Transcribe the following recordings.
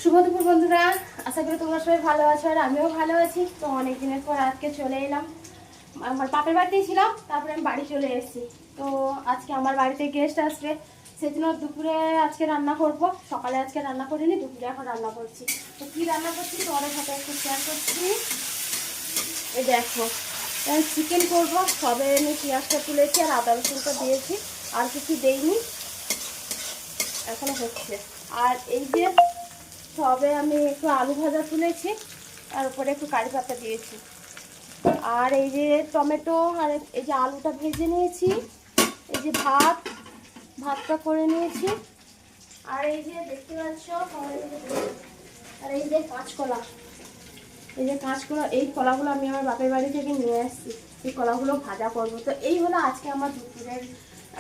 শুভ দুপুর বন্ধুরা, আশা করি তোমরা সবাই ভালো আছো আর আমিও ভালো আছি। তো অনেক দিনের পর আজকে চলে এলাম, আমার বাপের বাড়িতেই ছিলাম, তারপরে আমি বাড়ি চলে এসেছি। তো আজকে আমার বাড়িতে গেস্ট আসবে, সেজন্য দুপুরে আজকে রান্না করব। সকালে আজকে রান্না করিনি, দুপুরে এখন রান্না করছি। তো কী রান্না করছি তোমাদের সাথে একটু শেয়ার করছি। এই দেখো, চিকেন করব। সবে আমি পেঁয়াজটা তুলেছি আর আদা রসুনটা দিয়েছি, আর কিছু দেইনি, এখনো হচ্ছে। আর এই যে সবে আমি একটু আলু ভাজা তুলেছি, তার উপরে একটু কারি পাতা দিয়েছি। আর এই যে টমেটো আর এই যে আলুটা ভেজে নিয়েছি, এই যে ভাতটা করে নিয়েছি। আর এই যে দেখতে পাচ্ছ, আর এই যে কাঁচকলা, এই কলাগুলো আমি আমার বাপের বাড়ি থেকে নিয়ে আসছি। এই কলাগুলো ভাজা করবো। তো এই হলো আজকে আমার দুপুরের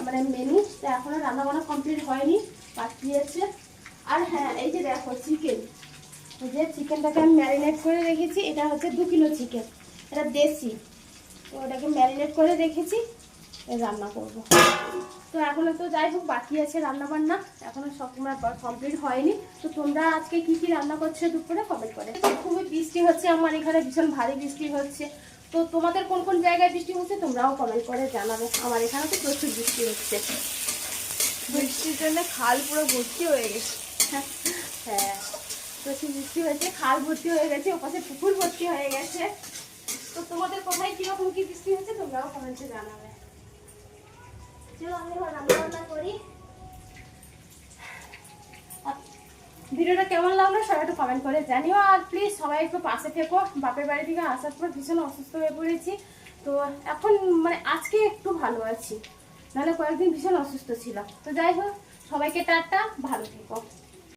মানে মেনু। তো এখনো রান্না বান্না কমপ্লিট হয়নি, বাকি আছে। আর হ্যাঁ, এই যে দেখো চিকেন, এই যে চিকেনটাকে আমি ম্যারিনেট করে রেখেছি। এটা হচ্ছে 2 কিলো চিকেন, এটা দেশি। তো ওটাকে ম্যারিনেট করে রেখেছি, রান্না করব। তো এখনো তো যাই হোক বাকি আছে রান্না বান্না, এখনো সব কমপ্লিট হয়নি। তো তোমরা আজকে কি কি রান্না করছো দুপুরে কমেন্ট করে। খুবই বৃষ্টি হচ্ছে, আমার এখানে ভীষণ ভারী বৃষ্টি হচ্ছে। তো তোমাদের কোন কোন জায়গায় বৃষ্টি হচ্ছে তোমরাও কমেন্ট করে জানাবে। আমার এখানে তো প্রচুর বৃষ্টি হচ্ছে, বৃষ্টির জন্য খাল পুরো ভর্তি হয়ে গেছে। হ্যাঁ, প্রচুর বৃষ্টি হয়েছে, খাল ভর্তি হয়ে গেছে, ওপাশে পুকুর ভর্তি হয়ে গেছে। তো তোমাদের কোথায় কিরকম কি বৃষ্টি হচ্ছে তোমরাও কমেন্টে জানাবে। চলো আমি এবার রান্না বান্না করি। ভিডিওটা কেমন লাগলো সবাই একটু কমেন্ট করে জানিও। আর প্লিজ সবাই একটু পাশে থেকো। বাপের বাড়ি থেকে আসার পর ভীষণ অসুস্থ হয়ে পড়েছি। তো এখন মানে আজকে একটু ভালো আছি, নাহলে কয়েকদিন ভীষণ অসুস্থ ছিলাম। তো যাই হোক, সবাইকে টাটা, ভালো থেকো।